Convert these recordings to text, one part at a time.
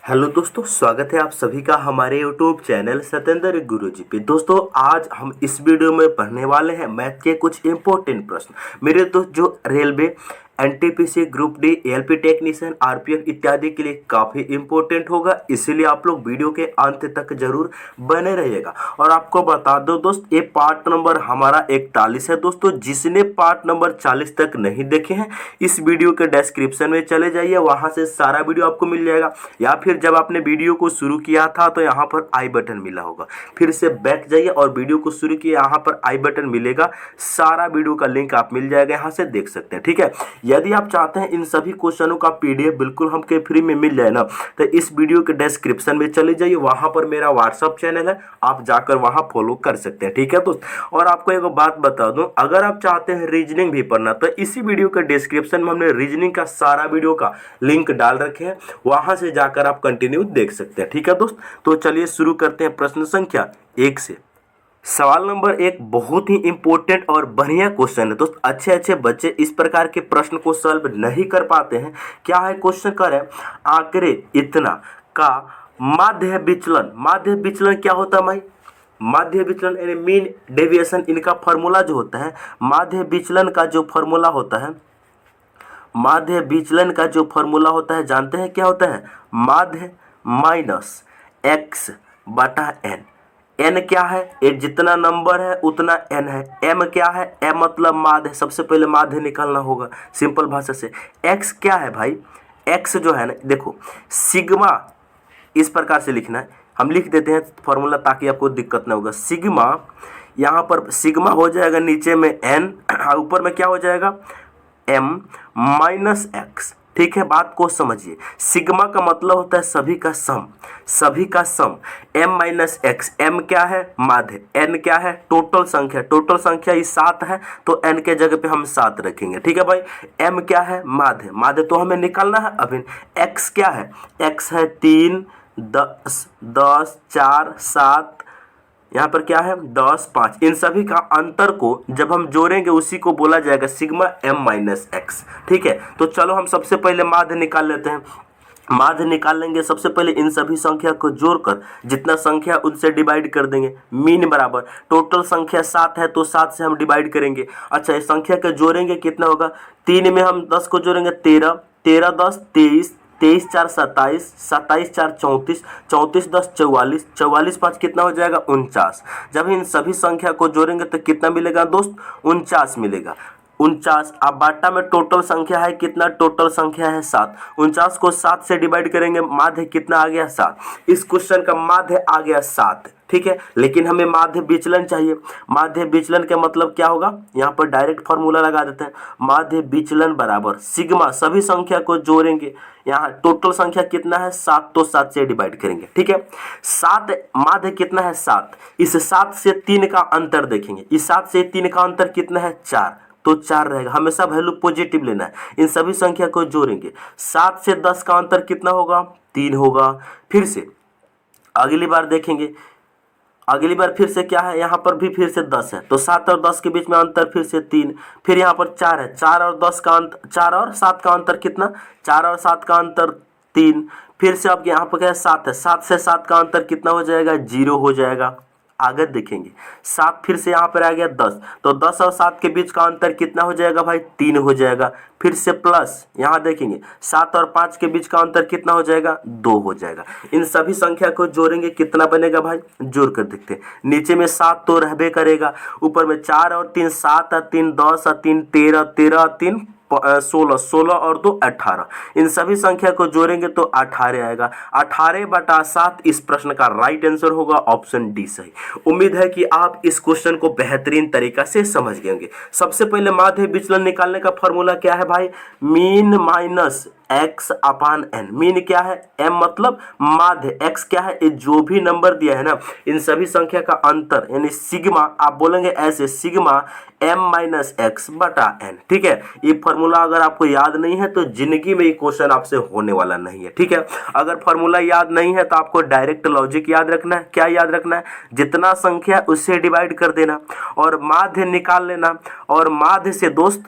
Hello दोस्तों, स्वागत है आप सभी का हमारे यूट्यूब चैनल सत्येंद्र गुरुजी पे। दोस्तों, आज हम इस वीडियो में पढ़ने वाले हैं मैथ के कुछ इंपॉर्टेंट प्रश्न। मेरे दोस्त, जो railway, NTPC, group D, ALP technician, RPF इत्यादि के लिए काफ़ी इंपॉर्टेंट होगा, इसीलिए आप लोग वीडियो के अंत तक जरूर बने रहिएगा। और आपको बता दो दोस्त, ये पार्ट नंबर हमारा 41 है। दोस्तों, जिसने पार्ट नंबर 40 तक नहीं देखे हैं, इस वीडियो के डिस्क्रिप्शन में चले जाइए, वहां से सारा वीडियो आपको मिल जाएगा। या फिर जब आपने वीडियो को शुरू किया था तो यहाँ पर आई बटन मिला होगा, फिर से बैक जाइए और वीडियो को शुरू किए, यहाँ पर आई बटन मिलेगा, सारा वीडियो का लिंक आप मिल जाएगा, यहाँ से देख सकते हैं। ठीक है, यदि आप चाहते हैं इन सभी क्वेश्चनों का पीडीएफ बिल्कुल हमके फ्री में मिल जाए ना, तो इस वीडियो के डिस्क्रिप्शन में चले जाइए, वहां पर मेरा व्हाट्सअप चैनल है, आप जाकर वहां फॉलो कर सकते हैं। ठीक है दोस्त, और आपको एक बात बता दूं, अगर आप चाहते हैं रीजनिंग भी पढ़ना, तो इसी वीडियो के डिस्क्रिप्शन में हमने रीजनिंग का सारा वीडियो का लिंक डाल रखे हैं, वहां से जाकर आप कंटिन्यू देख सकते हैं। ठीक है दोस्त, तो चलिए शुरू करते हैं प्रश्न संख्या 1 से। सवाल नंबर 1 बहुत ही इंपॉर्टेंट और बढ़िया क्वेश्चन है दोस्त। अच्छे अच्छे बच्चे इस प्रकार के प्रश्न को सॉल्व नहीं कर पाते हैं। क्या है क्वेश्चन? कर है आंकड़े इतना का माध्य विचलन। माध्य विचलन क्या होता है भाई? माध्य विचलन यानी मीन डेविएशन, इनका फॉर्मूला जो होता है, माध्य विचलन का जो फॉर्मूला होता है, माध्य विचलन का जो फॉर्मूला होता है, जानते हैं क्या होता है? माध्य माइनस एक्स बटा एन। एन क्या है? ये जितना नंबर है उतना एन है। एम क्या है? एम मतलब माध्य, सबसे पहले माध्य निकालना होगा सिंपल भाषा से। एक्स क्या है भाई? एक्स जो है ना, देखो सिग्मा इस प्रकार से लिखना है, हम लिख देते हैं फॉर्मूला ताकि आपको दिक्कत ना होगा। सिग्मा, यहाँ पर सिग्मा हो जाएगा नीचे में एन, ऊपर में क्या हो जाएगा? M minus X. ठीक है, बात को समझिए। सिग्मा का मतलब होता है सभी का सम, सभी का सम। एम माइनस एक्स, एम क्या है? माध्य। एन क्या है? टोटल संख्या। टोटल संख्या ये 7 है, तो एन के जगह पे हम 7 रखेंगे। ठीक है भाई, एम क्या है? माध्य। माध्य तो हमें निकालना है। अभी एक्स क्या है? एक्स है 3, 10, 10, 4, 7, यहाँ पर क्या है? 10, 5। इन सभी का अंतर को जब हम जोड़ेंगे उसी को बोला जाएगा सिग्मा एम माइनस एक्स। ठीक है, तो चलो हम सबसे पहले माध्य निकाल लेते हैं। माध्य निकाल लेंगे, सबसे पहले इन सभी संख्या को जोड़कर जितना संख्या उनसे डिवाइड कर देंगे। मीन बराबर टोटल संख्या 7 है, तो 7 से हम डिवाइड करेंगे। अच्छा, इस संख्या को जोड़ेंगे, कितना होगा? 3 में हम 10 को जोड़ेंगे, 13, 13 10 23, 23 4 27, 27 4 34, 34 10 44, 44 5 कितना हो जाएगा? 49। जब इन सभी संख्या को जोड़ेंगे तो कितना मिलेगा दोस्त? 49 मिलेगा। 49। अब बाटा में टोटल संख्या है कितना? टोटल संख्या है 7। 49 को 7 से डिवाइड करेंगे, माध्य कितना आ गया? 7। इस क्वेश्चन का माध्य आ गया 7। ठीक है, लेकिन हमें माध्य विचलन चाहिए। माध्य विचलन का मतलब क्या होगा? यहाँ पर डायरेक्ट फॉर्मूला लगा देते हैं। माध्य विचलन बराबर सिग्मा, सभी संख्या को जोड़ेंगे, यहाँ टोटल संख्या कितना है? 7, तो 7 से डिवाइड करेंगे। ठीक है, 7 माध्य कितना है? 7। इस 7 से 3 का अंतर देखेंगे, इस 7 से 3 का अंतर कितना है? 4, तो 4 रहेगा। हमेशा वैल्यू पॉजिटिव लेना है। इन सभी संख्या को जोड़ेंगे, 7 से 10 का अंतर कितना होगा? 3 होगा। फिर से अगली बार देखेंगे, अगली बार फिर से क्या है? यहाँ पर भी फिर से 10 है, तो 7 और 10 के बीच में अंतर फिर से 3। फिर यहाँ पर 4 है, 4 और 10 का अंतर, 4 और 7 का अंतर कितना? 4 और 7 का अंतर 3। फिर से अब यहाँ पर क्या है? 7 है, 7 से 7 का अंतर कितना हो जाएगा? 0 हो जाएगा। आगे देखेंगे 7, फिर से यहाँ पर आ गया 10, तो 10 और 7 के बीच का अंतर कितना हो जाएगा भाई? 3 हो जाएगा। फिर से प्लस, यहाँ देखेंगे 7 और 5 के बीच का अंतर कितना हो जाएगा? 2 हो जाएगा। इन सभी संख्या को जोड़ेंगे, कितना बनेगा भाई? जोड़ कर देखते हैं। नीचे में 7 तो रहबे करेगा, ऊपर में 4 और 3 7 और 3 10 और 3 13, 13 और 3 16, 16 और 2 18। इन सभी संख्या को जोड़ेंगे तो 18 आएगा। 18/7 इस प्रश्न का राइट आंसर होगा, ऑप्शन डी सही। उम्मीद है कि आप इस क्वेश्चन को बेहतरीन तरीका से समझ गए होंगे। सबसे पहले माध्य विचलन निकालने का फॉर्मूला क्या है भाई? मीन माइनस एक्स अपान एन। मीन क्या है? एम मतलब माध्य, एक्स क्या है? ये जो भी नंबर दिया है ना, इन सभी संख्या का अंतर यानी सिग्मा, आप बोलेंगे ऐसे सिग्मा एम माइनस एक्स बटा एन। ठीक है, ये फॉर्मूला अगर आपको याद नहीं है तो जिंदगी में ये क्वेश्चन आपसे होने वाला नहीं है। ठीक है, अगर फॉर्मूला याद नहीं है तो आपको डायरेक्ट लॉजिक याद रखना है। क्या याद रखना है? जितना संख्या उससे डिवाइड कर देना और माध्य निकाल लेना। और माध्य से दोस्त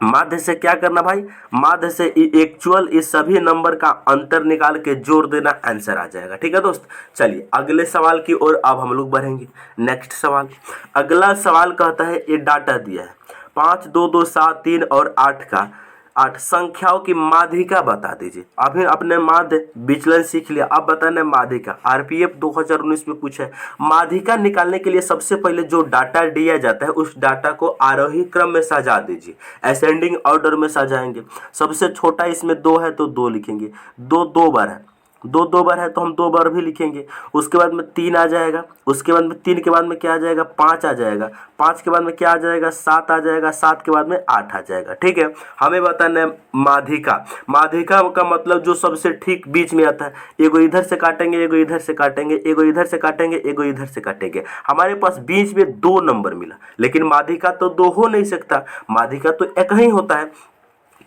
माध्य से क्या करना भाई, माध्य से एक्चुअल इस सभी नंबर का अंतर निकाल के जोड़ देना, आंसर आ जाएगा। ठीक है दोस्त, चलिए अगले सवाल की ओर अब हम लोग बढ़ेंगे। नेक्स्ट सवाल, अगला सवाल कहता है ये डाटा दिया है 5, 2, 2, 7, 3 और 8 का 8 संख्याओं की माध्यिका बता दीजिए। अभी आपने माध्य विचलन सीख लिया, अब बताना है माध्यिका। आरपीएफ 2019 में पूछा है। माध्यिका निकालने के लिए सबसे पहले जो डाटा दिया जाता है उस डाटा को आरोही क्रम में सजा दीजिए, असेंडिंग ऑर्डर में सजाएंगे। सबसे छोटा इसमें 2 है तो 2 लिखेंगे, 2 2 बार है, 2 2 बार है तो हम 2 बार भी लिखेंगे। उसके बाद में 3 आ जाएगा, उसके बाद में 3 के बाद में क्या आ जाएगा, 5 आ जाएगा, 5 के बाद में क्या आ जाएगा, 7 आ जाएगा, 7 के बाद में 8 आ जाएगा। ठीक है, हमें बताना है माध्यिका। माध्यिका का मतलब जो सबसे ठीक बीच में आता है, एगो इधर से काटेंगे, एगो इधर से काटेंगे, एगो इधर से काटेंगे, एगो इधर से काटेंगे। हमारे पास बीच में 2 नंबर मिला, लेकिन माध्यिका तो 2 हो नहीं सकता, माध्यिका तो एक ही होता है।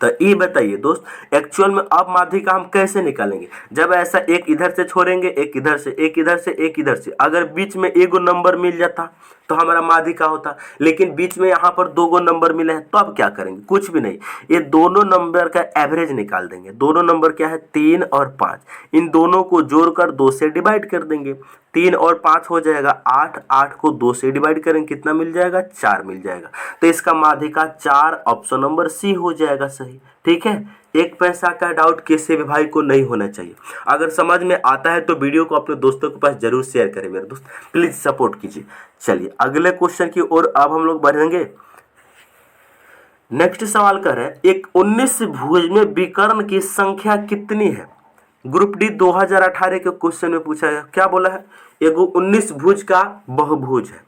तो ये बताइए दोस्त, एक्चुअल में अब माध्यिका हम कैसे निकालेंगे? जब ऐसा एक इधर से छोड़ेंगे, एक इधर से, एक इधर से, एक इधर से, अगर बीच में एगो नंबर मिल जाता तो हमारा माध्यिका होता, लेकिन बीच में यहाँ पर 2 गो नंबर मिले हैं, तो अब क्या करेंगे? कुछ भी नहीं, ये दोनों नंबर का एवरेज निकाल देंगे। दोनों नंबर क्या है, 3 और 5, इन दोनों को जोड़कर 2 से डिवाइड कर देंगे। 3 और 5 हो जाएगा 8, 8 को 2 से डिवाइड करेंगे, कितना मिल जाएगा, 4 मिल जाएगा। तो इसका माध्यिका 4, ऑप्शन नंबर सी हो जाएगा सही। ठीक है, 1 पैसा का डाउट किसी भी भाई को नहीं होना चाहिए। अगर समझ में आता है तो वीडियो को अपने दोस्तों के पास जरूर शेयर करें मेरे दोस्त, प्लीज सपोर्ट कीजिए। चलिए अगले क्वेश्चन की ओर अब हम लोग बढ़ेंगे। नेक्स्ट सवाल कर रहे हैं, एक 19 भुज में विकर्ण की संख्या कितनी है? ग्रुप डी 2018 के क्वेश्चन में पूछा है। क्या बोला है, एगो 19 भुज का बहुभुज है,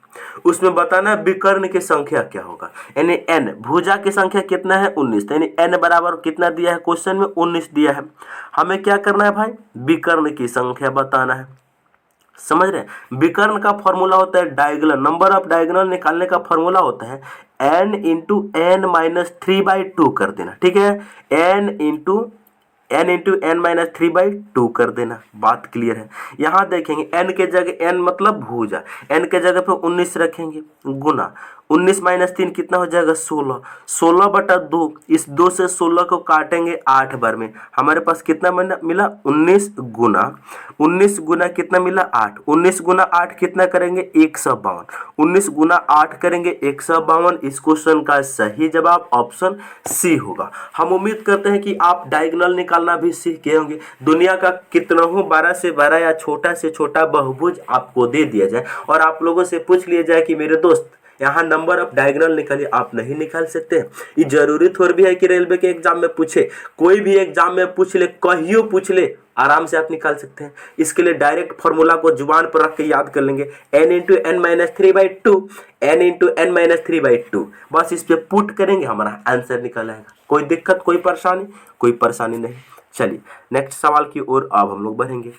उसमें बताना है विकर्ण की संख्या क्या होगा, यानी n, भुजा की संख्या कितना है, 19, यानी n बराबर कितना दिया है क्वेश्चन में, 19 दिया है। हमें क्या करना है भाई, विकर्ण की संख्या बताना है। समझ रहे हैं, विकर्ण का फॉर्मूला होता है डायगोनल, नंबर ऑफ डायगोनल निकालने का फॉर्मूला होता है n इंटू n माइनस 3/2 कर देना। ठीक है, n इंटू n माइनस 3/2 कर देना। बात क्लियर है। यहाँ देखेंगे n के जगह, n मतलब भुजा, n के जगह पे 19 रखेंगे, गुना 19 माइनस 3 कितना हो जाएगा, 16, 16/2, इस 2 से 16 को काटेंगे 8 बार में, हमारे पास कितना मिला 19 गुना कितना मिला 8, 19 गुना 8 कितना करेंगे 152, 19 गुना 8 करेंगे 152। इस क्वेश्चन का सही जवाब ऑप्शन सी होगा। हम उम्मीद करते हैं कि आप डायगोनल निकालना भी सीख गए होंगे। दुनिया का कितना हो 12 से 12 या छोटा से छोटा बहुभुज आपको दे दिया जाए और आप लोगों से पूछ लिया जाए कि मेरे दोस्त यहाँ नंबर ऑफ डायगोनल निकालिए, आप नहीं निकाल सकते। ये जरूरी थोड़ी भी है कि रेलवे के एग्जाम में पूछे, कोई भी एग्जाम में पूछ ले, कहियो पूछ ले, आराम से आप निकाल सकते हैं। इसके लिए डायरेक्ट फॉर्मूला को जुबान पर रख के याद कर लेंगे, n into n minus 3/2, n into n minus 3/2, बस इस पे पुट करेंगे, हमारा आंसर निकल आएगा। कोई दिक्कत, कोई परेशानी नहीं। चलिए नेक्स्ट सवाल की ओर अब हम लोग बढ़ेंगे।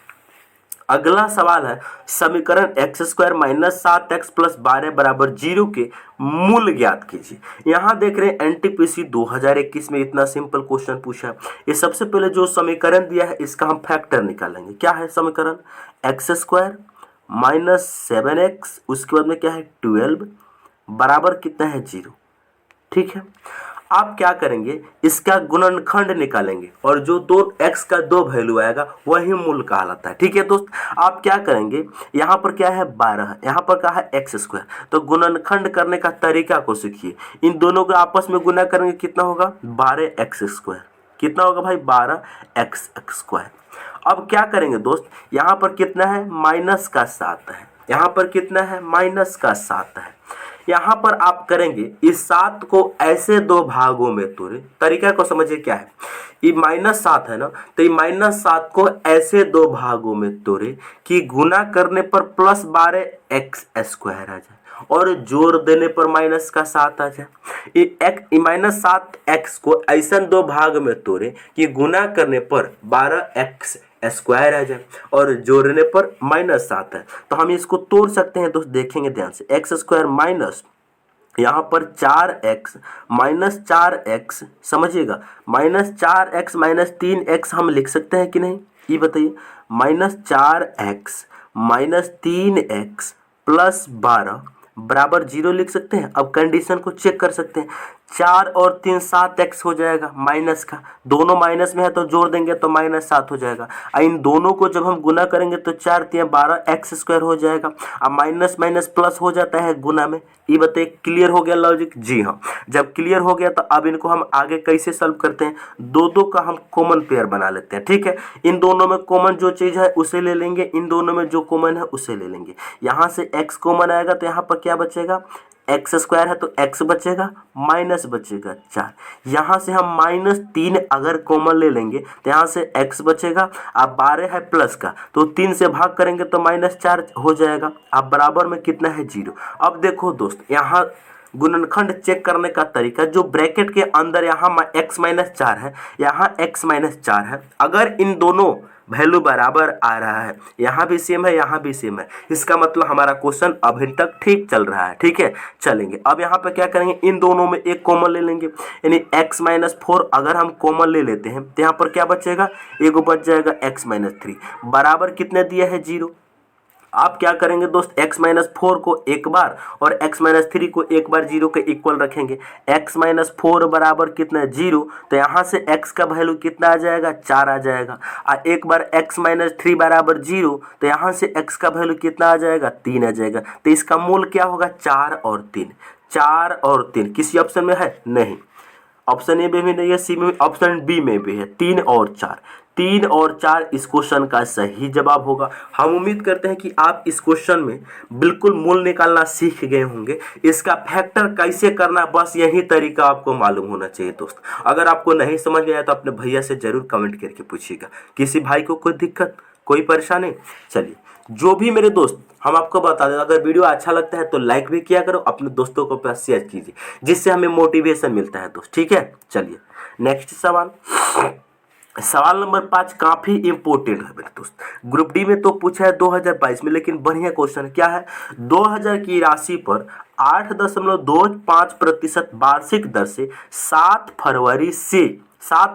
अगला सवाल है, समीकरण x² माइनस 7x प्लस 12 बराबर 0 के मूल ज्ञात कीजिए। यहाँ देख रहे हैं एनटीपीसी 2021 में इतना सिंपल क्वेश्चन पूछा है। ये सबसे पहले जो समीकरण दिया है इसका हम फैक्टर निकालेंगे। क्या है समीकरण, x² माइनस 7x, उसके बाद में क्या है 12 बराबर कितना है 0। ठीक है, आप क्या करेंगे, इसका गुणनखंड निकालेंगे और जो दो x का 2 वैल्यू आएगा वही मूल कहलाता है। ठीक है दोस्त, आप क्या करेंगे, यहाँ पर क्या है 12, यहाँ पर क्या है x², तो गुणनखंड करने का तरीका को सीखिए। इन दोनों को आपस में गुना करेंगे, कितना होगा 12x², कितना होगा भाई 12x²। अब क्या करेंगे दोस्त, यहाँ पर कितना है माइनस का 7 है, यहाँ पर कितना है माइनस का 7 है। यहाँ पर आप करेंगे इस 7 को ऐसे 2 भागों में तोड़े, तरीका को समझिए क्या है। ये -7 है ना, तो ये -7 को ऐसे 2 भागों में तोड़े कि गुना करने पर प्लस 12x² आ जाए और जोड़ देने पर माइनस का 7 आ जाए। ये -7x को ऐसा 2 भाग में तोड़े कि गुना करने पर 12x² आ जाए और जोड़ने पर -7 है। तो हम इसको तोड़ सकते हैं दोस्त, देखेंगे ध्यान से, x² माइनस यहाँ पर 4x माइनस 4x, समझिएगा -4x माइनस 3x हम लिख सकते हैं कि नहीं, ये बताइए। -4x माइनस 3x प्लस 12 बराबर 0 लिख सकते हैं। अब कंडीशन को चेक कर सकते हैं, 4 और 3 7x हो जाएगा माइनस का, दोनों माइनस में है तो जोड़ देंगे तो -7 हो जाएगा। इन दोनों को जब हम गुना करेंगे तो 4 3 12x² हो जाएगा। अब माइनस माइनस प्लस हो जाता है गुना में। ये बताइए क्लियर हो गया लॉजिक? जी हाँ। जब क्लियर हो गया तो अब इनको हम आगे कैसे सॉल्व करते हैं, दो दो का हम कॉमन पेयर बना लेते हैं। ठीक है, इन दोनों में कॉमन जो चीज़ है उसे ले लेंगे, इन दोनों में जो कॉमन है उसे ले लेंगे। यहाँ से x कॉमन आएगा तो यहाँ पर क्या बचेगा, x² है तो x बचेगा, माइनस बचेगा 4। यहाँ से हम -3 अगर कॉमन ले लेंगे तो यहाँ से x बचेगा। अब 12 है प्लस का तो 3 से भाग करेंगे तो -4 हो जाएगा। अब बराबर में कितना है 0। अब देखो दोस्त, यहाँ गुणनखंड चेक करने का तरीका, जो ब्रैकेट के अंदर यहाँ x - 4 है, यहाँ x - 4 है, अगर इन दोनों वैल्यू बराबर आ रहा है, यहाँ भी सेम है यहाँ भी सेम है, इसका मतलब हमारा क्वेश्चन अभी तक ठीक चल रहा है। ठीक है, चलेंगे। अब यहाँ पे क्या करेंगे, इन दोनों में एक कॉमन ले लेंगे, यानी x - 4 अगर हम कॉमन ले लेते हैं तो यहाँ पर क्या बचेगा, एगो बच जाएगा x - 3 बराबर कितने दिया है 0। आप क्या करेंगे दोस्त, x - 4 को एक बार और x - 3 को एक बार 0 के इक्वल रखेंगे। x - 4 बराबर कितना है 0, तो यहाँ से x का वैल्यू कितना आ जाएगा 4 आ जाएगा। और एक बार x - 3 बराबर 0, तो यहाँ से x का वैल्यू कितना आ जाएगा 3 आ जाएगा। तो इसका मूल क्या होगा 4 और 3, 4 और 3 किसी ऑप्शन में है नहीं, ऑप्शन ए में भी नहीं है, सी में, ऑप्शन बी में भी है 3 और 4। 3 और 4 इस क्वेश्चन का सही जवाब होगा। हम उम्मीद करते हैं कि आप इस क्वेश्चन में बिल्कुल मूल निकालना सीख गए होंगे। इसका फैक्टर कैसे करना, बस यही तरीका आपको मालूम होना चाहिए दोस्त। अगर आपको नहीं समझ में आया तो अपने भैया से जरूर कमेंट करके पूछिएगा। किसी भाई को कोई दिक्कत, कोई परेशानी, चलिए जो भी मेरे दोस्त हम आपको बता दें, अगर वीडियो अच्छा लगता है तो लाइक भी किया करो, अपने दोस्तों को पास शेयर कीजिए, जिससे हमें मोटिवेशन मिलता है दोस्त। ठीक है, चलिए नेक्स्ट सवाल। सवाल नंबर 5 काफी इंपोर्टेंट है मेरे दोस्त। ग्रुप डी में तो पूछा है 2022 में, लेकिन बढ़िया क्वेश्चन क्या है, 2000 की राशि पर 8.25% वार्षिक दर से 7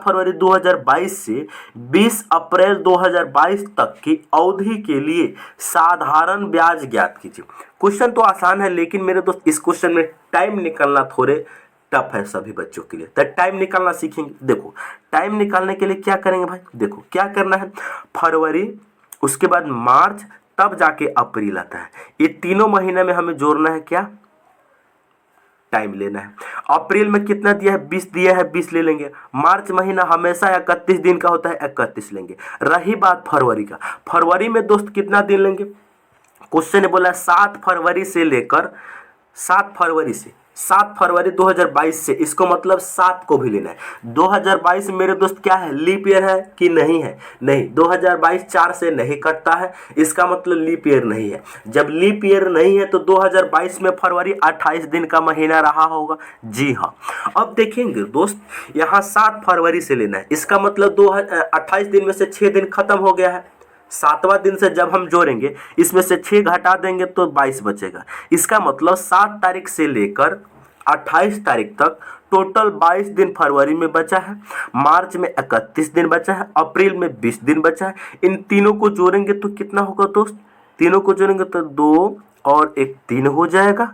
फरवरी 2022 से 20 अप्रैल 2022 तक की अवधि के लिए साधारण ब्याज ज्ञात कीजिए। क्वेश्चन तो आसान है, लेकिन मेरे दोस्त इस क्वेश्चन में टाइम निकालना थोड़े टफ है सभी बच्चों के लिए, तो टाइम निकालना सीखेंगे। देखो टाइम निकालने के लिए क्या करेंगे भाई, देखो क्या करना है, फरवरी, उसके बाद मार्च, तब जाके अप्रैल आता है। ये तीनों महीने में हमें जोड़ना है, क्या टाइम लेना है। अप्रैल में कितना दिया है 20 दिया है, 20 ले लेंगे। मार्च महीना हमेशा 31 दिन का होता है, 31 लेंगे। रही बात फरवरी का, फरवरी में दोस्त कितना दिन लेंगे, क्वेश्चन ने बोला 7 फरवरी से लेकर 7 फरवरी 2022 से, इसको मतलब 7 को भी लेना है। 2022 मेरे दोस्त क्या है, लीप ईयर है कि नहीं है, नहीं, 2022 4 से नहीं कटता है, इसका मतलब लीप ईयर नहीं है। जब लीप ईयर नहीं है तो 2022 में फरवरी 28 दिन का महीना रहा होगा। जी हाँ। अब देखेंगे दोस्त, यहाँ 7 फरवरी से लेना है, इसका मतलब 28 दिन में से 6 दिन खत्म हो गया है। 7वां दिन से जब हम जोड़ेंगे, इसमें से 6 घटा देंगे तो 22 बचेगा। इसका मतलब 7 तारीख से लेकर 28 तारीख तक टोटल 22 दिन फरवरी में बचा है, मार्च में 31 दिन बचा है, अप्रैल में 20 दिन बचा है। इन तीनों को जोड़ेंगे तो कितना होगा दोस्त, तीनों को जोड़ेंगे तो 2 और 1 3 हो जाएगा,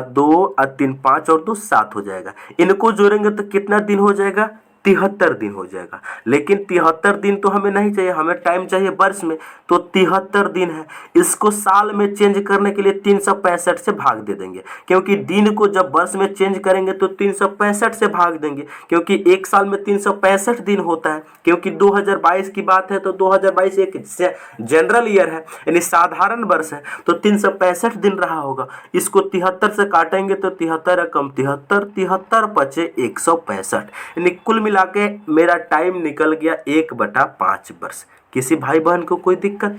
2 और 3 5 और 2 7 हो जाएगा। इनको जोड़ेंगे तो कितना दिन हो जाएगा, 73 दिन हो जाएगा। लेकिन 73 दिन तो हमें नहीं चाहिए, हमें टाइम चाहिए वर्ष में, तो 73 दिन है। इसको साल में चेंज करने के लिए 365 से भाग दे देंगे, क्योंकि दिन को जब वर्ष में चेंज करेंगे तो 365 से भाग देंगे, क्योंकि एक साल में 365 दिन होता है। क्योंकि 2022 की बात है तो 2022 एक जनरल ईयर है, यानी साधारण वर्ष है, तो 365 दिन रहा होगा। इसको 73 से काटेंगे तो 73 कम 73, 73 बचे 165, यानी कुल मिला के मेरा टाइम निकल गया 1/5 वर्ष। किसी भाई बहन को कोई दिक्कत,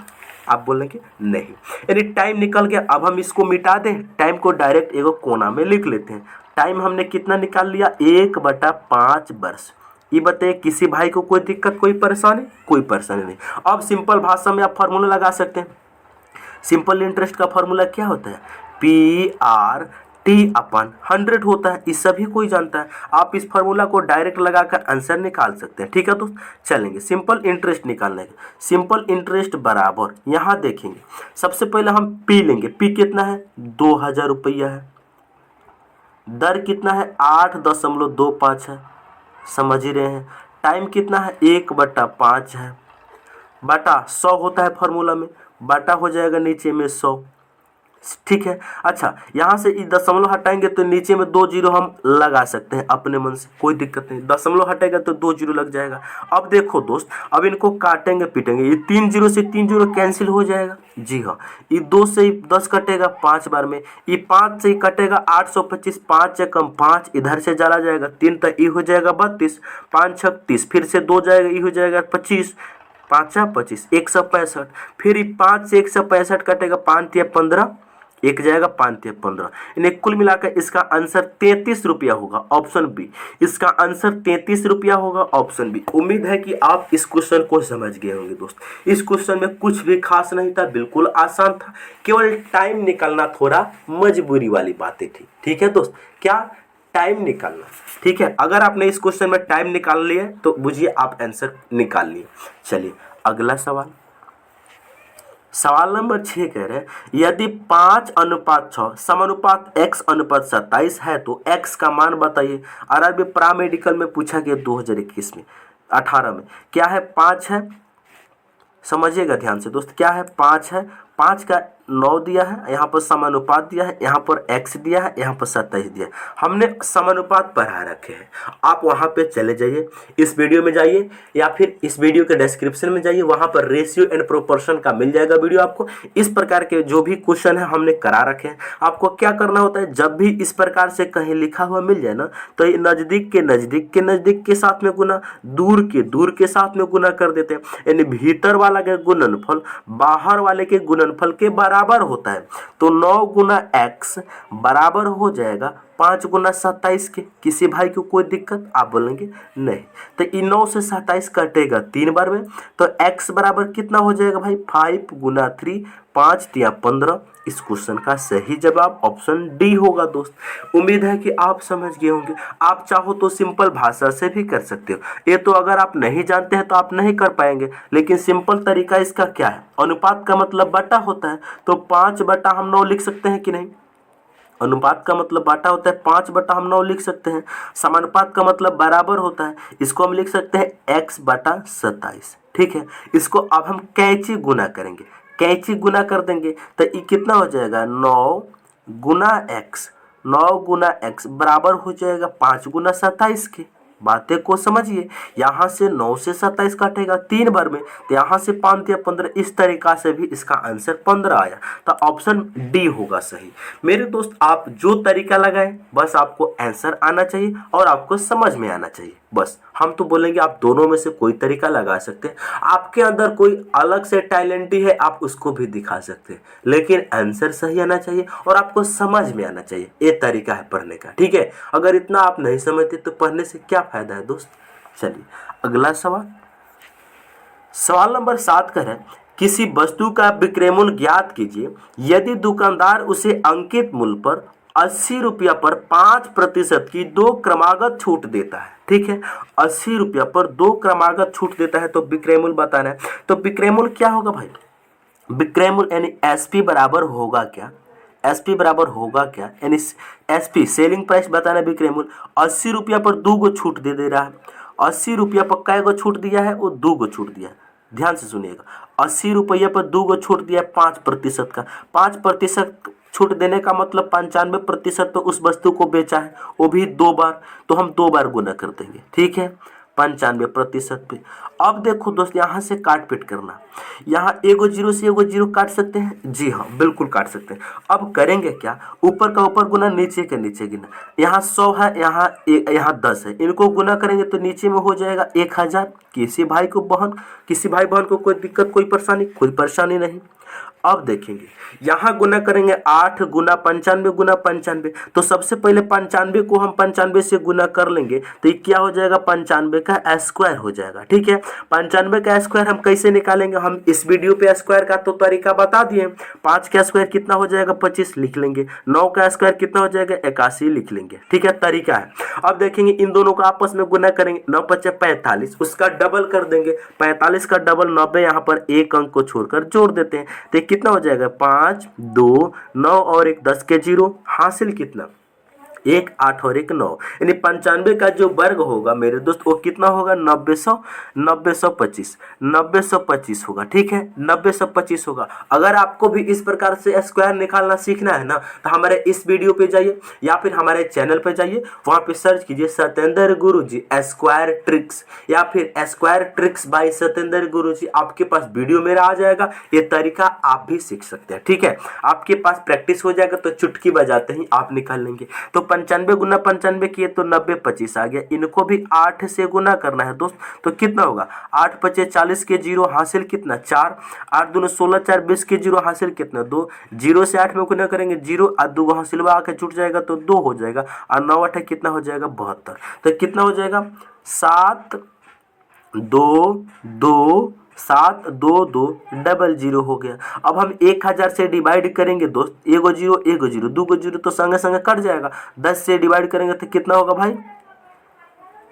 आप बोलेंगे नहीं, यानी टाइम निकल गया। अब हम इसको मिटा दें, टाइम को डायरेक्ट एगो कोना में लिख लेते हैं। टाइम हमने कितना निकाल लिया, 1/5 वर्ष। ये बताइए किसी भाई को कोई दिक्कत, कोई परेशानी, कोई परेशानी नहीं। अब सिंपल भाषा में आप फार्मूला लगा सकते हैं। सिंपल इंटरेस्ट का फार्मूला क्या होता है, PRT/100 होता है, इस सभी कोई जानता है। आप इस फार्मूला को डायरेक्ट लगाकर आंसर निकाल सकते हैं। ठीक है दोस्त, चलेंगे सिंपल इंटरेस्ट निकालने के। सिंपल इंटरेस्ट बराबर, यहाँ देखेंगे सबसे पहले हम P लेंगे। P कितना है, 2000 रुपया है। दर कितना है 8.25 है, समझ ही रहे हैं। टाइम कितना है 1/5 है, बटा 100 होता है फॉर्मूला में, बटा हो जाएगा नीचे में 100। ठीक है। अच्छा, यहाँ से दशमलव हटाएंगे तो नीचे में 2 जीरो हम लगा सकते हैं अपने मन से, कोई दिक्कत नहीं। दशमलव हटेगा तो 2 जीरो लग जाएगा। अब देखो दोस्त, अब इनको काटेंगे पीटेंगे, ये 3 जीरो से 3 जीरो कैंसिल हो जाएगा। जी हाँ, ये 2 से 10 कटेगा 5 बार में, ये 5 से ही कटेगा 825, 5 से कम 5 इधर से चला जाएगा, 3 तक ये हो जाएगा 32, 5 6 30, फिर से 2 जाएगा, ये हो जाएगा 25, 5 25 165, फिर ये 5 से 165 कटेगा, 5 या 15, एक जाएगा 5 या 15, इन्हें कुल मिलाकर इसका आंसर 33 रुपया होगा, ऑप्शन बी। इसका आंसर 33 रुपया होगा, ऑप्शन बी। उम्मीद है कि आप इस क्वेश्चन को समझ गए होंगे दोस्त। इस क्वेश्चन में कुछ भी खास नहीं था, बिल्कुल आसान था, केवल टाइम निकालना थोड़ा मजबूरी वाली बातें थी। ठीक है दोस्त, क्या टाइम निकालना। ठीक है, अगर आपने इस क्वेश्चन में टाइम निकाल लिया तो बुझिए आप आंसर निकाल लिए। चलिए अगला सवाल, सवाल नंबर 6 कह रहे हैं यदि 5:6 समानुपात x/27 है तो x का मान बताइए। आरआरबी पैरामेडिकल में पूछा गया 2021 में 18 में। क्या है 5 है, समझिएगा ध्यान से दोस्त, क्या है 5 है, 5 का 9 दिया है, यहाँ पर समानुपात दिया है, यहाँ पर x दिया है, यहाँ पर 27 दिया है। हमने समानुपात पढ़ा रखे हैं, आप वहाँ पे चले जाइए, इस वीडियो में जाइए या फिर इस वीडियो के डिस्क्रिप्शन में जाइए, वहाँ पर रेशियो एंड प्रोपोर्शन का मिल जाएगा वीडियो आपको। इस प्रकार के जो भी क्वेश्चन है हमने करा रखे हैं। आपको क्या करना होता है, जब भी इस प्रकार से कहीं लिखा हुआ मिल जाए ना, तो ये नज़दीक के नज़दीक के साथ में गुना, दूर के साथ में गुना कर देते हैं, यानी भीतर वाला के गुणनफल बाहर वाले के गुणनफल के बराबर होता है। तो 9 गुना x बराबर हो जाएगा 5 गुना 27 के। किसी भाई को कोई दिक्कत, आप बोलेंगे नहीं, तो इन 9 से 27 कटेगा 3 बार में, तो x बराबर कितना हो जाएगा भाई 5 गुना 3, 5 या 15। इस क्वेश्चन का सही जवाब ऑप्शन डी होगा दोस्त। उम्मीद है कि आप समझ गए होंगे। आप चाहो तो सिंपल भाषा से भी कर सकते हो, ये तो अगर आप नहीं जानते हैं तो आप नहीं कर पाएंगे, लेकिन सिंपल तरीका इसका क्या है, अनुपात का मतलब बटा होता है, तो 5 बटा हम 9 लिख सकते हैं कि नहीं। अनुपात का मतलब बाटा होता है, 5 बटा हम 9 लिख सकते हैं। समानुपात का मतलब बराबर होता है, इसको हम लिख सकते हैं x/27। ठीक है, इसको अब हम कैंची गुना करेंगे, कैंची गुना कर देंगे तो ये कितना हो जाएगा 9 गुना x, 9 गुना x बराबर हो जाएगा 5 गुना 27 के। बातें को समझिए, यहाँ से 9 से 27 काटेगा 3 बार में, तो यहाँ से 5 या 15, इस तरीका से भी इसका आंसर 15 आया, तो ऑप्शन डी होगा सही। मेरे दोस्त, आप जो तरीका लगाएं बस आपको आंसर आना चाहिए और आपको समझ में आना चाहिए, बस। हम तो बोलेंगे आप दोनों में से कोई तरीका लगा सकते हैं, आपके अंदर कोई अलग से टैलेंट है आप उसको भी दिखा सकते हैं, लेकिन आंसर सही आना चाहिए और आपको समझ में आना चाहिए। ये तरीका है पढ़ने का। ठीक है, अगर इतना आप नहीं समझते तो पढ़ने से क्या फायदा है दोस्त। चलिए अगला सवाल, सवाल नंबर 7 का है किसी वस्तु का विक्रय मूल्य ज्ञात कीजिए यदि दुकानदार उसे अंकित मूल्य पर 80 रुपया पर 5% की 2 क्रमागत छूट देता है। ठीक है, 80 रुपया पर 2 क्रमागत छूट देता है, तो विक्रय मूल्य बताना है। तो विक्रय मूल्य क्या होगा भाई, विक्रय मूल्य यानी एसपी बराबर होगा क्या, एसपी बराबर होगा क्या, यानी एसपी सेलिंग प्राइस बताना है। विक्रय मूल्य 80 रुपया पर 2 गो छूट दे रहा है, 80 रुपया पर कै गो छूट दिया है, वो 2 गो छूट दिया है। ध्यान से सुनिएगा, 80 रुपया पर 2 गो छूट दिया 5% का, 5% छूट देने का मतलब 95% तो उस वस्तु को बेचा है, वो भी 2 बार, तो हम 2 बार गुना कर देंगे। ठीक है, 95% पे। अब देखो दोस्त, यहाँ से काट पीट करना, यहाँ एगो जीरो से एगो जीरो काट सकते हैं, जी हाँ बिल्कुल काट सकते हैं। अब करेंगे क्या, ऊपर का ऊपर गुना, नीचे के नीचे गिना। यहाँ 100 है, यहाँ 10 है, इनको गुना करेंगे तो नीचे में हो जाएगा 1000। किसी भाई बहन को कोई दिक्कत, कोई परेशानी नहीं। अब देखेंगे यहाँ गुना करेंगे 8 गुना 95 गुना 95, तो सबसे पहले 95 को हम 95 से गुना कर लेंगे तो ये क्या हो जाएगा 95 का स्क्वायर हो जाएगा। ठीक है, 95 का स्क्वायर हम कैसे निकालेंगे, हम इस वीडियो पे स्क्वायर का तो तरीका बता दिए। 5 का स्क्वायर कितना हो जाएगा 25 लिख लेंगे, 9 का स्क्वायर कितना हो जाएगा 81 लिख लेंगे। ठीक है, तरीका है। अब देखेंगे इन दोनों को आपस में गुना करेंगे, 9 × 5 = 45, उसका डबल कर देंगे, 45 का डबल 90, यहाँ पर एक अंक को छोड़कर जोड़ देते हैं तो कितना हो जाएगा 5 2 9 और 1 10 के 0, हासिल कितना एक 8 और एक 9, यानी 95 का जो वर्ग होगा मेरे दोस्त वो कितना होगा, 9,125 9,125 होगा। ठीक है, 9,125 होगा। अगर आपको भी इस प्रकार से स्क्वायर निकालना सीखना है ना, तो हमारे इस वीडियो पे जाइए या फिर हमारे चैनल पे जाइए, वहां पे सर्च कीजिए सत्येंद्र गुरुजी स्क्वायर ट्रिक्स या फिर स्क्वायर ट्रिक्स बाय सत्येंद्र गुरुजी। आपके पास वीडियो मेरा आ जाएगा, ये तरीका आप भी सीख सकते हैं। ठीक है, आपके पास प्रैक्टिस हो जाएगा तो चुटकी बजाते ही आप निकाल लेंगे। तो 95 गुना 95 किए तो 90,25 आ गया। इनको भी 8 से गुना करना है दोस्त, तो कितना होगा, 8 पचे 40 के जीरो हासिल कितना 4, 8 दूनी 16 4 20 के जीरो हासिल कितना 2, 0 से 8 में गुना करेंगे 0 और 2 हासिल आके छूट जाएगा तो 2 हो जाएगा, और 9 8 कितना हो जाएगा 72। तो कितना हो जाएगा 7 2 2 7 2 2 00 हो गया। अब हम 1000 से डिवाइड करेंगे दोस्त, एगो जीरो दूगो जीरो तो संगे संगे कट जाएगा। 10 से डिवाइड करेंगे तो कितना होगा भाई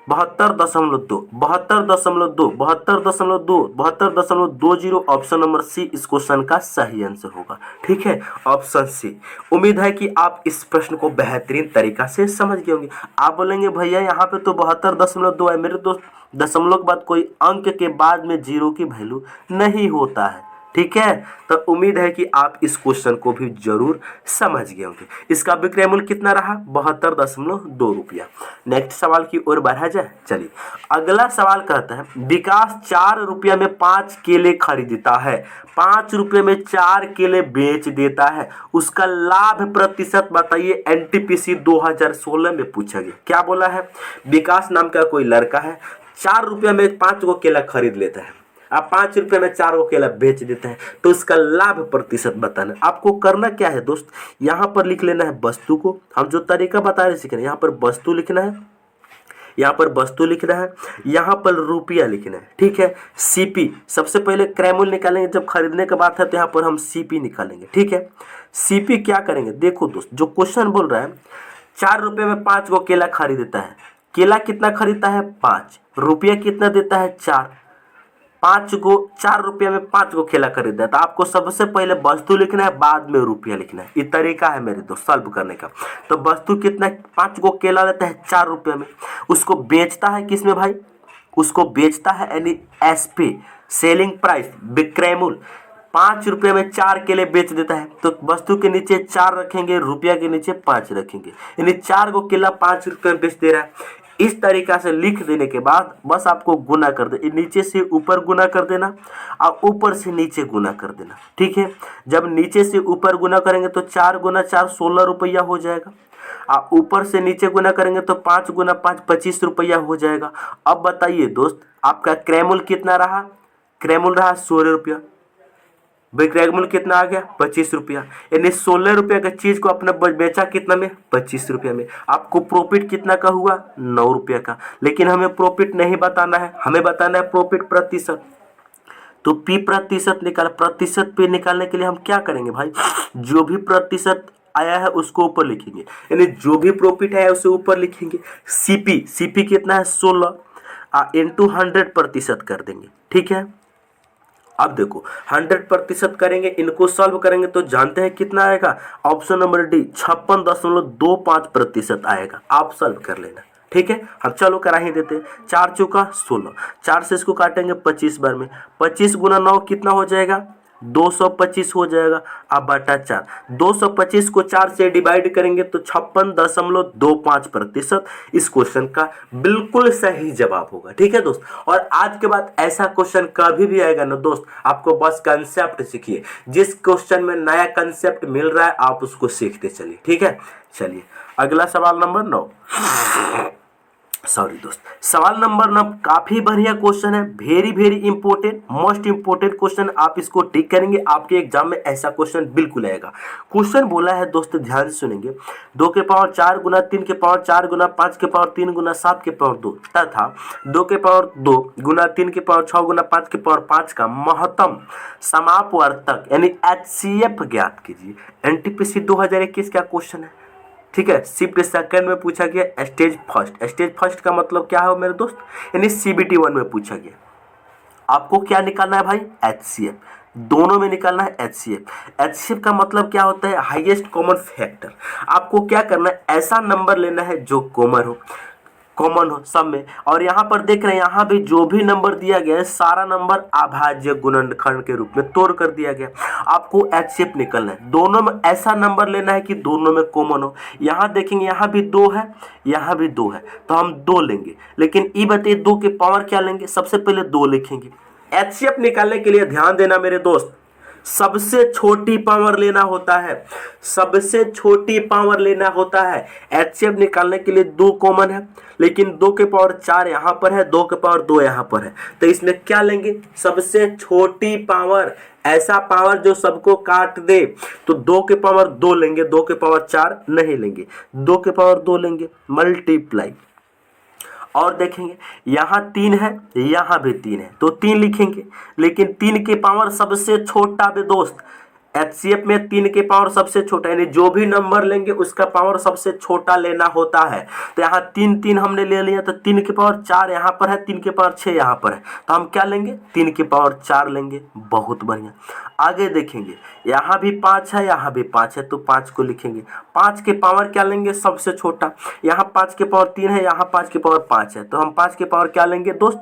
72.2 72.2 72.2 72.20। ऑप्शन नंबर सी इस क्वेश्चन का सही आंसर होगा। ठीक है, ऑप्शन सी। उम्मीद है कि आप इस प्रश्न को बेहतरीन तरीका से समझ गए होंगे। आप बोलेंगे भैया यहाँ पे तो 72.2 है। मेरे दोस्त दशमलव के बाद कोई अंक के बाद में जीरो की वैल्यू नहीं होता है। ठीक है, तो उम्मीद है कि आप इस क्वेश्चन को भी जरूर समझ गए होंगे। इसका विक्रय मूल्य कितना रहा 72.2 रुपया। नेक्स्ट सवाल की ओर बढ़ा जाए। चलिए अगला सवाल कहता है विकास 4 रुपया में 5 केले खरीदता है, 5 रुपये में 4 केले बेच देता है, उसका लाभ प्रतिशत बताइए। एनटीपीसी 2016 में पूछा गया। क्या बोला है, विकास नाम का कोई लड़का है, 4 रुपया में 5 गो केला खरीद लेता है, आप 5 रुपये में 4 गो केला बेच देते हैं, तो इसका लाभ प्रतिशत बताना। आपको करना क्या है दोस्त, यहाँ पर लिख लेना है वस्तु को। हम जो तरीका बता रहे सीखना है, यहाँ पर वस्तु लिखना है, यहाँ पर वस्तु लिखना है, यहाँ पर रुपया लिखना है। ठीक है, सीपी सबसे पहले क्रय मूल्य निकालेंगे। जब खरीदने की बात है तो यहाँ पर हम सीपी निकालेंगे। ठीक है, सीपी क्या करेंगे, देखो दोस्त जो क्वेश्चन बोल रहा है 4 रुपये में 5 गो केला खरीदता है, केला कितना खरीदता है 5, रुपया कितना देता है 4, 4 रुपया में 5 गो केला खरीदा है। तो आपको सबसे पहले वस्तु लिखना है, बाद में रुपया लिखना है। ये तरीका है मेरे दोस्त सॉल्व करने का। तो वस्तु कितना 5 गो केला लेता है 4 रुपये में, उसको बेचता है किसमें भाई, उसको बेचता है यानी एसपी सेलिंग प्राइस विक्रय मूल्य 5 रुपये में 4 केले बेच देता है। तो वस्तु के नीचे 4 रखेंगे, रुपया के नीचे 5 रखेंगे, यानी 4 गो केला 5 रुपये में बेच दे रहा है। इस तरीका से लिख देने के बाद बस आपको गुना कर दे, नीचे से ऊपर गुना कर देना और ऊपर से नीचे गुना कर देना। ठीक है, जब नीचे से ऊपर गुना करेंगे तो 4 गुना 4 16 रुपया हो जाएगा, और ऊपर से नीचे गुना करेंगे तो 5 गुना 5 25 रुपया हो जाएगा। अब बताइए दोस्त आपका क्रय मूल्य कितना रहा, क्रय मूल्य रहा 16 रुपया, विक्रय मूल्य कितना आ गया 25 रुपया, यानी 16 रुपया का चीज को अपने बेचा कितना में 25 रुपया में। आपको प्रॉफिट कितना का हुआ 9 रुपया का, लेकिन हमें प्रॉफिट नहीं बताना है, हमें बताना है प्रॉफिट प्रतिशत। तो पी प्रतिशत निकाल, प्रतिशत पे निकालने के लिए हम क्या करेंगे भाई, जो भी प्रतिशत आया है उसको ऊपर लिखेंगे, यानी जो भी प्रॉफिट है उसे ऊपर लिखेंगे। सीपी सीपी कितना है 16 इंटू 100% कर देंगे। ठीक है, अब देखो 100% करेंगे, इनको सॉल्व करेंगे तो जानते हैं कितना आएगा, ऑप्शन नंबर डी 56.25% आएगा। आप सॉल्व कर लेना। ठीक है, हम चलो करा ही देते हैं। 4 चौका 16, 4 से इसको काटेंगे 25 बार में, 25 गुना 9 कितना हो जाएगा 225 हो जाएगा। अब बटा 4, 225 को 4 से डिवाइड करेंगे तो 56.25% इस क्वेश्चन का बिल्कुल सही जवाब होगा। ठीक है दोस्त, और आज के बाद ऐसा क्वेश्चन कभी भी आएगा ना दोस्त, आपको बस कंसेप्ट सीखिए। जिस क्वेश्चन में नया कंसेप्ट मिल रहा है आप उसको सीखते चलिए। ठीक है, चलिए अगला सवाल नंबर 9। सॉरी दोस्त, सवाल नंबर 9 काफी बढ़िया क्वेश्चन है, very important, most important question. आप इसको टिक करेंगे, आपके एग्जाम में ऐसा क्वेश्चन बिल्कुल आएगा। क्वेश्चन बोला है दोस्त, ध्यान से सुनेंगे, 2 के पावर 4 गुना 3 के पावर 4 गुना 5 के पावर 3 गुना 7 के पावर 2 तथा 2 के पावर 2 गुना 3 के पावर 6 गुना 5 के पावर 5 का महत्तम समापवर्तक यानी HCF ज्ञात कीजिए। एनटीपीसी 2021 का क्वेश्चन है। ठीक है, शिफ्ट सेकंड में पूछा गया स्टेज फर्स्ट। स्टेज फर्स्ट का मतलब क्या है मेरे दोस्त, यानी CBT 1 में पूछा गया। आपको क्या निकालना है भाई HCF। दोनों में निकालना है HCF। HCF का मतलब क्या होता है? Highest common factor. आपको क्या करना है? ऐसा नंबर लेना है जो कॉमन हो सब में। और यहाँ पर देख रहे हैं, यहाँ भी जो भी नंबर दिया गया है सारा नंबर अभाज्य गुणनखंड के रूप में तोड़ कर दिया गया। आपको HCF निकलना है, दोनों में ऐसा नंबर लेना है कि दोनों में कॉमन हो। यहाँ देखेंगे, यहाँ भी 2 है, यहाँ भी 2 है, तो हम 2 लेंगे। लेकिन ये बताइए 2 के पावर क्या लेंगे? सबसे पहले 2 लिखेंगे। HCF निकालने के लिए ध्यान देना मेरे दोस्त, सबसे छोटी पावर लेना होता है, सबसे छोटी पावर लेना होता है। HCF निकालने के लिए 2 कॉमन है, लेकिन 2 के पावर 4 यहाँ पर है, 2 के पावर 2 यहाँ पर है, तो इसमें क्या लेंगे? सबसे छोटी पावर, ऐसा पावर जो सबको काट दे। तो 2 के पावर 2 लेंगे, 2 के पावर 4 नहीं लेंगे, 2 के पावर 2 लेंगे, मल्टीप्लाई। और देखेंगे यहाँ 3 है, यहाँ भी 3 है, तो 3 लिखेंगे। लेकिन 3 के पावर सबसे छोटा भी दोस्त, HCF में 3 के पावर सबसे छोटा, यानी जो भी नंबर लेंगे उसका पावर सबसे छोटा लेना होता है। तो यहाँ 3 3 हमने ले लिया, तो 3 के पावर 4 यहाँ पर है, 3 के पावर 6 यहाँ पर है, तो हम क्या लेंगे? 3 के पावर 4 लेंगे। बहुत बढ़िया। आगे देखेंगे, यहाँ भी 5 है, यहाँ भी 5 है, तो 5 को लिखेंगे। 5 के पावर क्या लेंगे? सबसे छोटा। यहाँ 5 के पावर 3 है, यहाँ 5 के पावर 5 है, तो हम 5 के पावर क्या लेंगे दोस्त?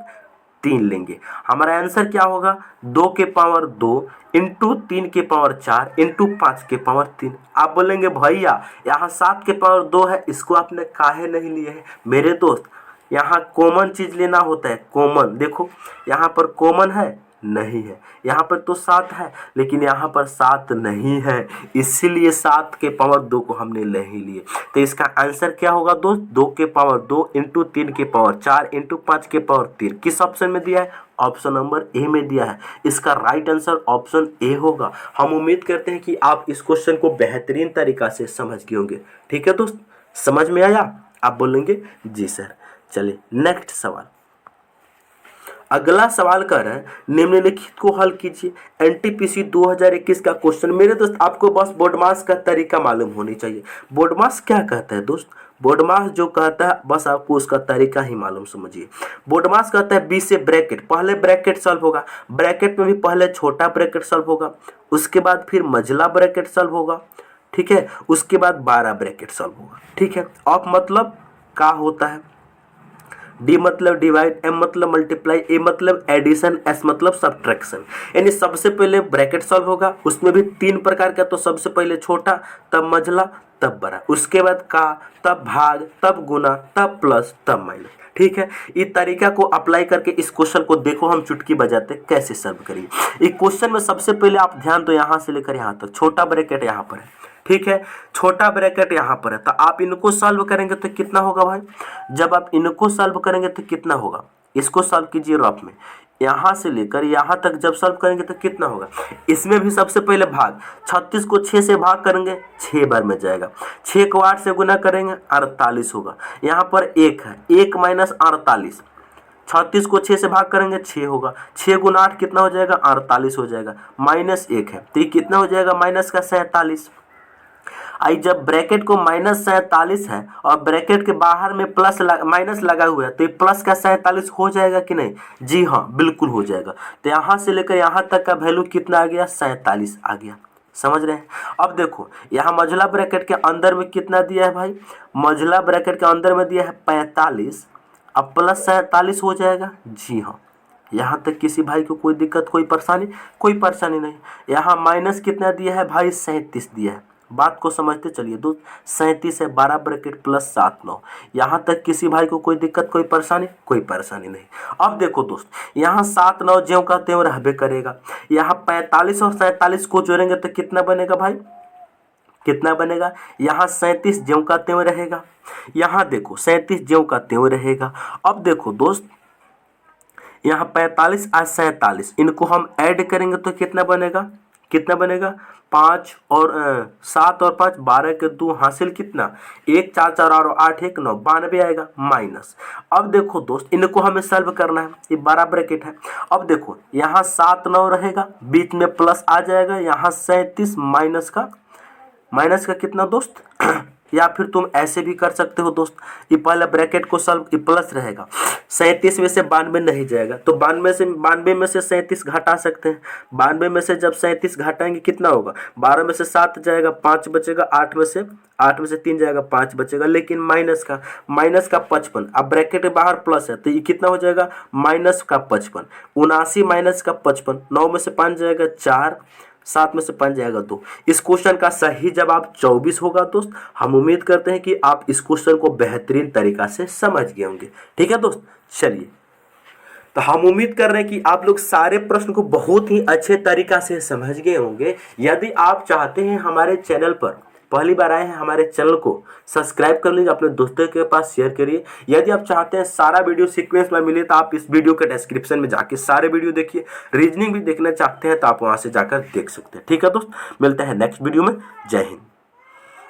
3 लेंगे। हमारा आंसर क्या होगा? 2 के पावर 2 इंटू 3 के पावर 4 इंटू 5 के पावर 3। आप बोलेंगे भैया यहाँ 7 के पावर 2 है, इसको आपने काहे नहीं लिए है? मेरे दोस्त, यहाँ कॉमन चीज लेना होता है, कॉमन। देखो यहाँ पर कॉमन है, नहीं है, यहाँ पर तो 7 है, लेकिन यहाँ पर 7 नहीं है, इसीलिए 7 के पावर 2 को हमने नहीं लिए। तो इसका आंसर क्या होगा दोस्त? 2 के पावर 2 इंटू 3 के पावर 4 इंटू 5 के पावर 3। किस ऑप्शन में दिया है? ऑप्शन नंबर ए में दिया है। इसका राइट आंसर ऑप्शन ए होगा। हम उम्मीद करते हैं कि आप इस क्वेश्चन को बेहतरीन तरीका से समझ गए होंगे। ठीक है दोस्त, समझ में आया? आप बोलेंगे जी सर। चलिए नेक्स्ट सवाल। अगला सवाल कर रहे हैं, निम्नलिखित को हल कीजिए। NTPC 2021 का क्वेश्चन। मेरे दोस्त, आपको बस बोर्डमास का तरीका मालूम होनी चाहिए। बोर्डमास क्या कहता है दोस्त? बोर्डमास जो कहता है बस आपको उसका तरीका ही मालूम समझिए। बोर्डमास कहता है बी से ब्रैकेट, पहले ब्रैकेट सॉल्व होगा, ब्रैकेट में भी पहले छोटा ब्रैकेट सॉल्व होगा, उसके बाद फिर मझला ब्रैकेट सॉल्व होगा, ठीक है, उसके बाद 12 ब्रैकेट सॉल्व होगा। ठीक है, ऑफ मतलब का होता है, डी मतलब डिवाइड, एम मतलब मल्टीप्लाई, ए मतलब एडिशन, एस मतलब सब्ट्रैक्शन। यानी सबसे पहले ब्रैकेट सॉल्व होगा, उसमें भी 3 प्रकार का, तो सबसे पहले छोटा, तब मझला, तब बड़ा, उसके बाद का, तब भाग, तब गुना, तब प्लस, तब माइनस। ठीक है, इस तरीका को अप्लाई करके इस क्वेश्चन को देखो हम चुटकी बजाते कैसे सॉल्व करिए। इस क्वेश्चन में सबसे पहले आप ध्यान दो, यहाँ से लेकर यहाँ तक छोटा ब्रैकेट यहाँ पर है, ठीक है, छोटा ब्रैकेट यहाँ पर है, तो आप इनको सॉल्व करेंगे तो कितना होगा भाई? जब आप इनको सॉल्व करेंगे तो कितना होगा? इसको सॉल्व कीजिए रफ में, यहाँ से लेकर यहाँ तक जब सॉल्व करेंगे तो कितना होगा? इसमें भी सबसे पहले भाग, 36 को 6 से भाग करेंगे 6 बार में जाएगा, 6 को 8 से गुना करेंगे 48 होगा, यहाँ पर 1 है, 1 माइनस 48, 36 को 6 से भाग करेंगे 6 होगा, 6 गुना 8 कितना हो जाएगा? 48 हो जाएगा, माइनस 1 है, तो ये कितना हो जाएगा? माइनस का 47। आई जब ब्रैकेट को माइनस 47 है और ब्रैकेट के बाहर में माइनस लगा हुआ है, तो ये प्लस का 47 हो जाएगा कि नहीं? जी हाँ, बिल्कुल हो जाएगा। तो यहाँ से लेकर यहाँ तक का वैल्यू कितना आ गया? 47 आ गया। समझ रहे हैं? अब देखो यहाँ मझला ब्रैकेट के अंदर में कितना दिया है भाई? मझला ब्रैकेट के अंदर में दिया है 45, अब प्लस 47 हो जाएगा। जी हाँ, यहाँ तक किसी भाई को कोई दिक्कत, कोई परेशानी नहीं। यहाँ माइनस कितना दिया है भाई? 37 दिया है। बात को समझते चलिए दोस्त, 37 है, 12 ब्रैकेट प्लस 7 9, यहाँ तक किसी भाई को कोई दिक्कत, कोई परेशानी नहीं। अब देखो दोस्त, यहाँ 7 9 ज्यों का त्यों रहबे करेगा, यहाँ 45 और 47 को जोड़ेंगे तो कितना बनेगा भाई? कितना बनेगा? यहाँ 37 ज्यों का त्यों रहेगा, यहाँ देखो 37 ज्यों का त्यों रहेगा। अब देखो दोस्त, यहाँ 45 और 47 इनको हम ऐड करेंगे तो कितना बनेगा? 5 और 7 और 5 12 के 2 हासिल कितना? 1 4 4 और 8 1 9 92 आएगा माइनस। अब देखो दोस्त, इनको हमें सॉल्व करना है, ये 12 ब्रैकेट है। अब देखो यहाँ 7 9 रहेगा, बीच में प्लस आ जाएगा, यहाँ 37 माइनस का कितना दोस्त? या फिर तुम ऐसे भी कर सकते हो दोस्त, ये पहले ब्रैकेट को सॉल्व, ये प्लस रहेगा, 37 में से 92 नहीं जाएगा तो 92 में से 37 घटा सकते हैं। 92 में से जब 37 घटाएंगे कितना होगा, 12 में से 7 जाएगा, 5 बचेगा, 8 में से 3 जाएगा, 5 बचेगा, लेकिन माइनस का 55। अब ब्रैकेट के बाहर प्लस है तो ये कितना हो जाएगा, माइनस का 55, 79 माइनस का 55, 9 में से 5 जाएगा 4, 7 में से 5 जाएगा 2। इस क्वेश्चन का सही जवाब 24 होगा दोस्त। हम उम्मीद करते हैं कि आप इस क्वेश्चन को बेहतरीन तरीका से समझ गए होंगे। ठीक है दोस्त, चलिए तो हम उम्मीद कर रहे हैं कि आप लोग सारे प्रश्न को बहुत ही अच्छे तरीका से समझ गए होंगे। यदि आप चाहते हैं हमारे चैनल पर पहली बार आए हैं, हमारे चैनल को सब्सक्राइब कर लीजिए, अपने दोस्तों के पास शेयर करिए। यदि आप चाहते हैं सारा वीडियो सीक्वेंस में मिले तो आप इस वीडियो के डिस्क्रिप्शन में जाके सारे वीडियो देखिए। रीजनिंग भी देखना चाहते हैं तो आप वहां से जाकर देख सकते हैं। ठीक है दोस्त, मिलते हैं नेक्स्ट वीडियो में। जय हिंद।